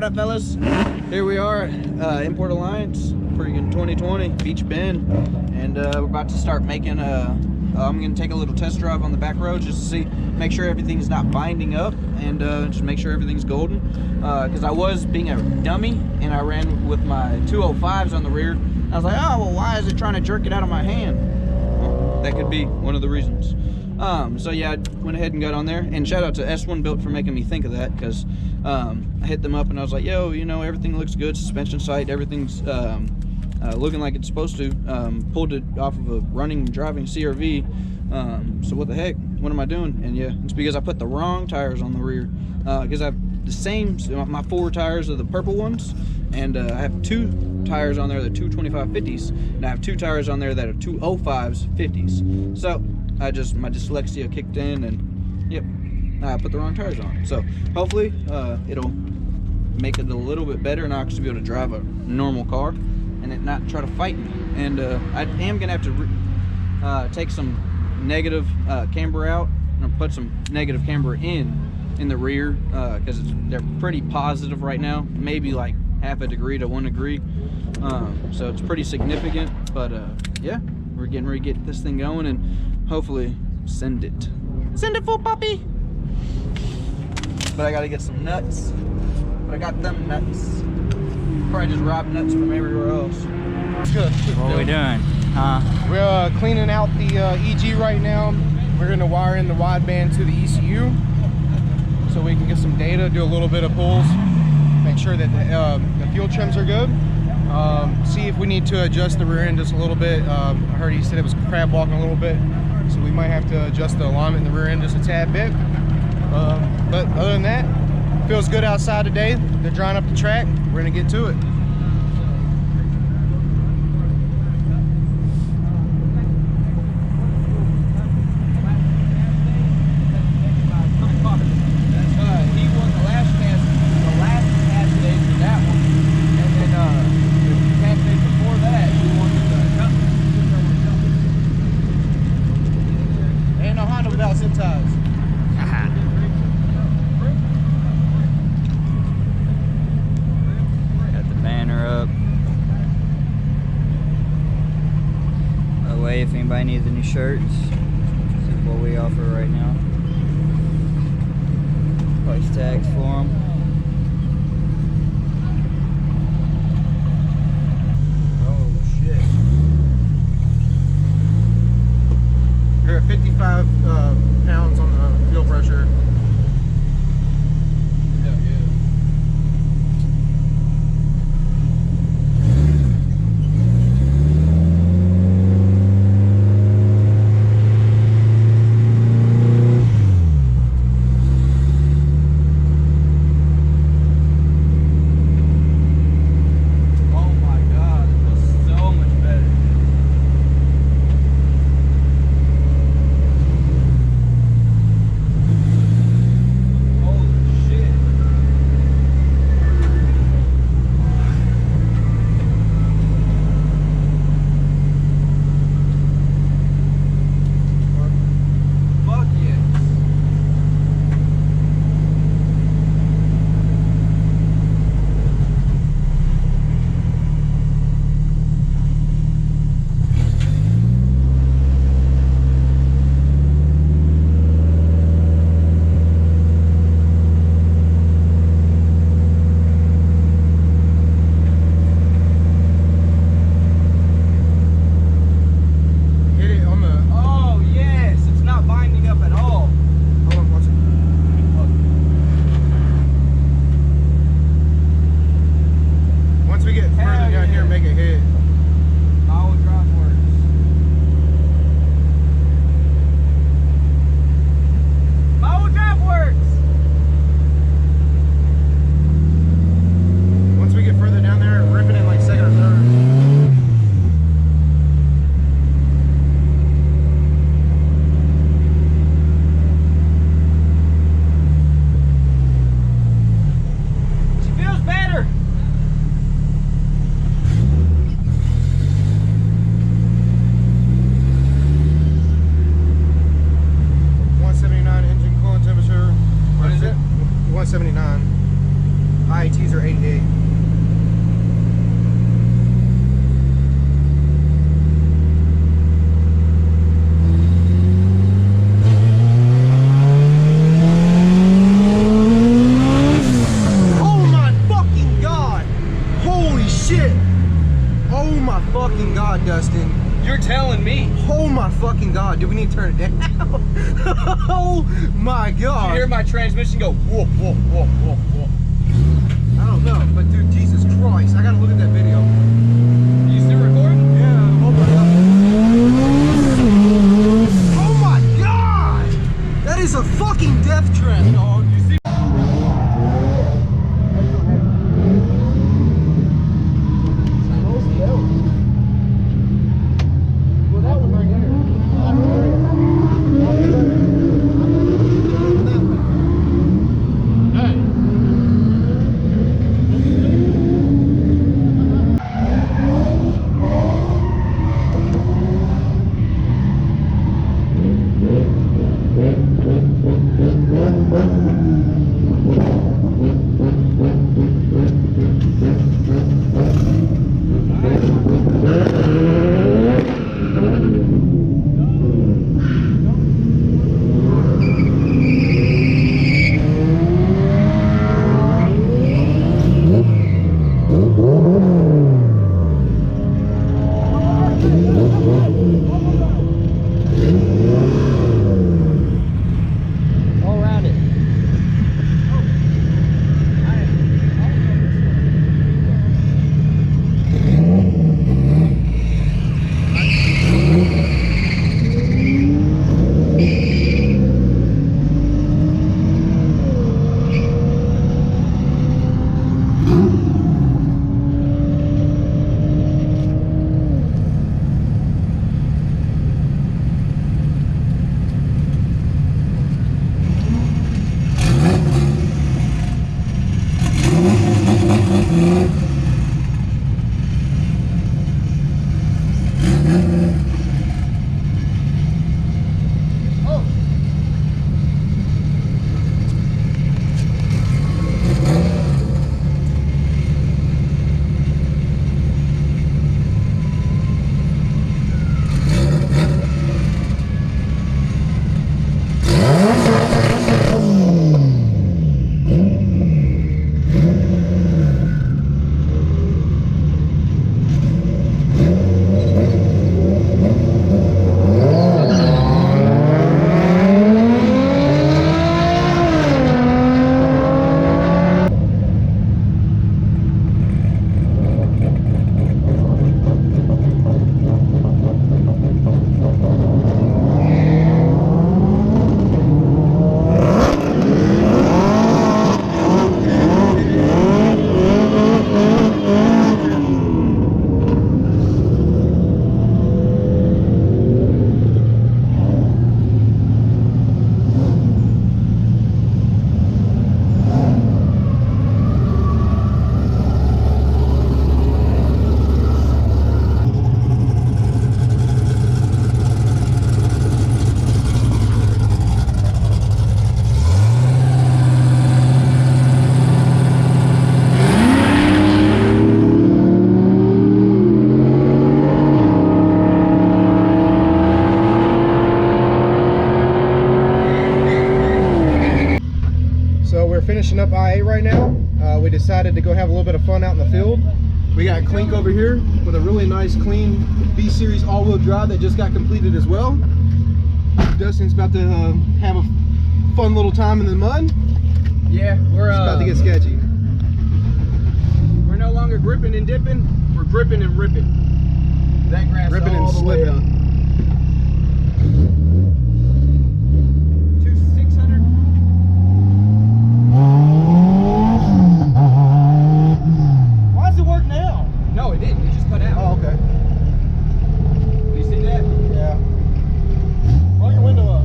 up, fellas? Here we are at Import Alliance, freaking 2020, Beach Bend, and we're about to start making I'm gonna take a little test drive on the back road just to see, make sure everything's not binding up, and just make sure everything's golden. Because I was being a dummy and I ran with my 205s on the rear. I was like, oh well, why is it trying to jerk it out of my hand? Well, that could be one of the reasons. So yeah, I went ahead and got on there, and shout out to S1 Built for making me think of that, because I hit them up and I was like, yo, you know, everything looks good, suspension sight, everything's looking like it's supposed to. Pulled it off of a running, driving CRV, so what the heck, what am I doing? And yeah, it's because I put the wrong tires on the rear, because I have the same, my 4 tires are the purple ones, and I have 2 tires on there that are 225/50s, and I have 2 tires on there that are 205s 50s. So my dyslexia kicked in, and yep, I put the wrong tires on. So hopefully it'll make it a little bit better, and I'll actually be able to drive a normal car and it not try to fight me. And I am gonna have to take some negative camber out, and I'll put some negative camber in the rear, because they're pretty positive right now, maybe like half a degree to 1 degree, so it's pretty significant. But yeah, we're getting ready to get this thing going and hopefully send it full puppy. But I gotta get some nuts, but I got them nuts. Probably just rob nuts from everywhere else. Good. What are we doing? We're cleaning out the EG right now. We're going to wire in the wideband to the ECU so we can get some data, do a little bit of pulls, make sure that the fuel trims are good. See if we need to adjust the rear end just a little bit. I heard he said it was crab walking a little bit, so we might have to adjust the alignment in the rear end just a tad bit. But other than that, feels good outside today. They're drying up the track. We're going to get to it. If anybody needs any shirts, this is what we offer right now. Price tags for them. Oh shit. You're at 55 pounds on the fuel pressure. ITs are 88. Oh my fucking god! Holy shit! Oh my fucking god, Dustin. You're telling me. Oh my fucking god, do we need to turn it down? Oh my god. You hear my transmission go whoa, whoa, whoa, whoa, whoa. I don't know, but dude, Jesus Christ, I gotta look at that video. You still recording? Yeah, hold on. Oh my god! That is a fucking death trap, dog. You see? Well, that one right there. All around it. Finishing up IA right now. We decided to go have a little bit of fun out in the field. We got Clink over here with a really nice clean B-Series all-wheel drive that just got completed as well. Dustin's about to have a fun little time in the mud. Yeah, we're It's about to get sketchy. We're no longer gripping and dipping, we're gripping and ripping. That grass Ripping all and the way up. slipping. 600. Why does it work now? No, it didn't. It just cut out. Oh, okay. Do you see that? Yeah. Roll your window up.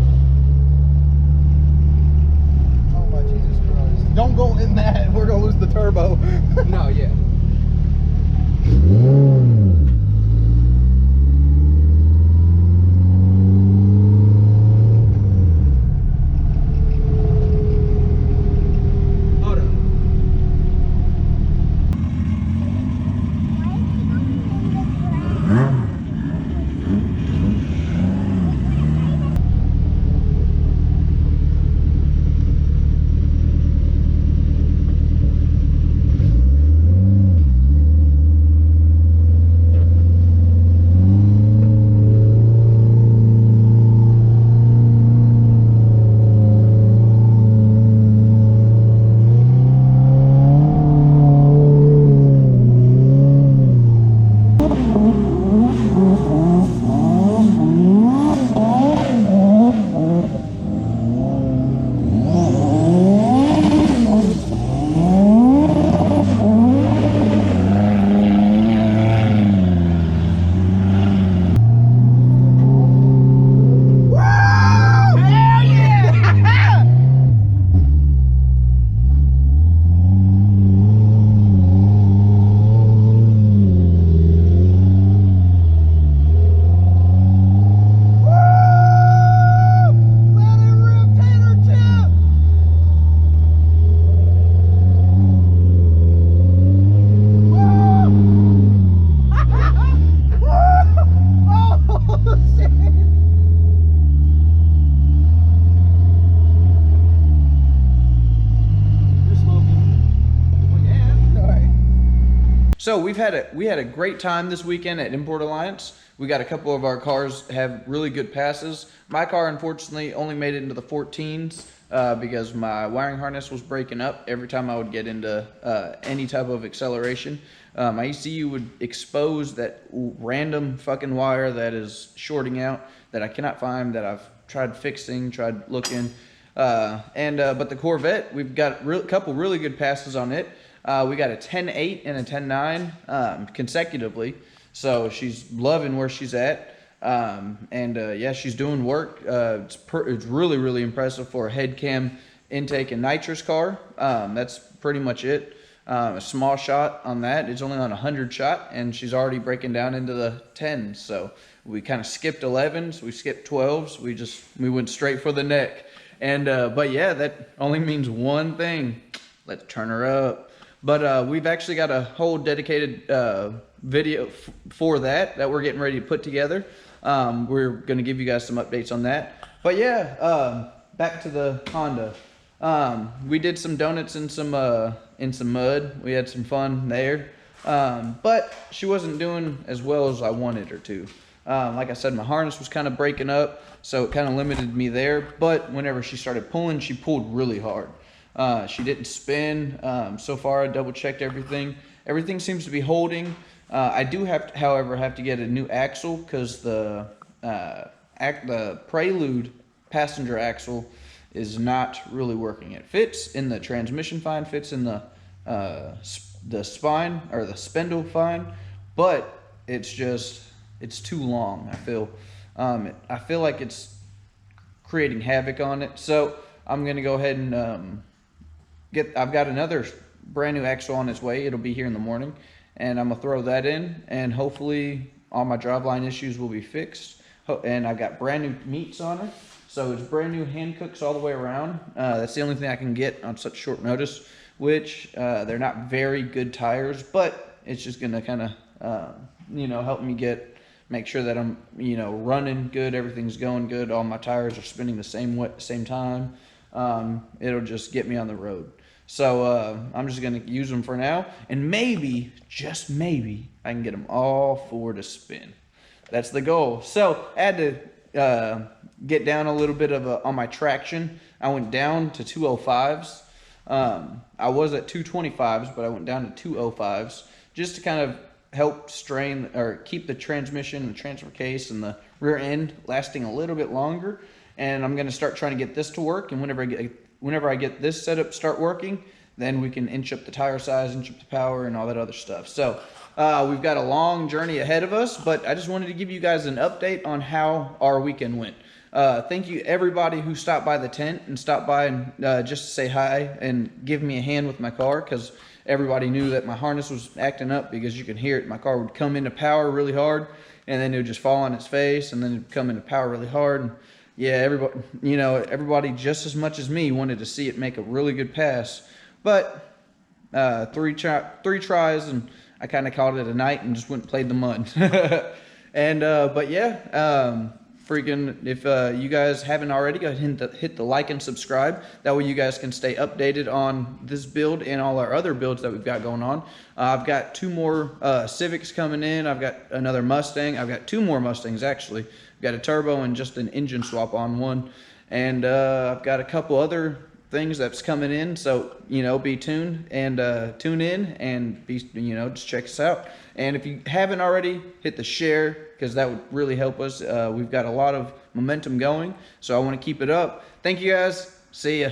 Oh my Jesus Christ. Don't go in that. We're going to lose the turbo. No, yeah. So we had a great time this weekend at Import Alliance. We got a couple of our cars have really good passes. My car, unfortunately, only made it into the 14s because my wiring harness was breaking up every time I would get into any type of acceleration. My ECU would expose that random fucking wire that is shorting out that I cannot find, that I've tried fixing, tried looking. But the Corvette, we've got a couple really good passes on it. We got a 10.8 and a 10.9 consecutively. So she's loving where she's at. Yeah, she's doing work. It's really, really impressive for a head cam intake and nitrous car. That's pretty much it. A small shot on that. It's only on 100 shot, and she's already breaking down into the 10s. So we kind of skipped 11s, we skipped 12s. We went straight for the neck. But yeah, that only means one thing. Let's turn her up. But we've actually got a whole dedicated video for that we're getting ready to put together. We're going to give you guys some updates on that. But yeah, back to the Honda. We did some donuts in some mud. We had some fun there. But she wasn't doing as well as I wanted her to. Like I said, my harness was kind of breaking up, so it kind of limited me there. But whenever she started pulling, she pulled really hard. She didn't spin. So far, I double checked everything. Everything seems to be holding. I do however, have to get a new axle because the Prelude passenger axle is not really working. It fits in the transmission fine, fits in the spine or the spindle fine, but it's too long. I feel like it's creating havoc on it. So I'm gonna go ahead and I've got another brand new axle on its way. It'll be here in the morning, and I'm gonna throw that in, and hopefully all my driveline issues will be fixed. And I've got brand new meats on it, so it's brand new hand cooks all the way around. That's the only thing I can get on such short notice, which they're not very good tires, but it's just gonna kind of help me make sure that I'm running good, everything's going good, all my tires are spinning the same time. It'll just get me on the road. So I'm just gonna use them for now, and maybe, just maybe, I can get them all four to spin. That's the goal. So I had to get down a little bit on my traction. I went down to 205s. I was at 225s, but I went down to 205s just to kind of help strain or keep the transmission, the transfer case, and the rear end lasting a little bit longer. And I'm gonna start trying to get this to work, and whenever I get this setup start working, then we can inch up the tire size, inch up the power, and all that other stuff. So we've got a long journey ahead of us, but I just wanted to give you guys an update on how our weekend went. Thank you everybody who stopped by the tent and stopped by and just to say hi and give me a hand with my car, because everybody knew that my harness was acting up, because you can hear it. My car would come into power really hard, and then it would just fall on its face, and then it'd come into power really hard. And yeah, everybody just as much as me wanted to see it make a really good pass. But three tries, and I kind of called it a night and just went and played the mud. But yeah, if you guys haven't already, go ahead and hit the like and subscribe. That way you guys can stay updated on this build and all our other builds that we've got going on. I've got 2 more Civics coming in. I've got another Mustang. I've got 2 more Mustangs actually. I've got a turbo and just an engine swap on one. And I've got a couple other things that's coming in, so be tuned and tune in and be just check us out. And if you haven't already, hit the share, because that would really help us. We've got a lot of momentum going, so I want to keep it up. Thank you guys. See ya.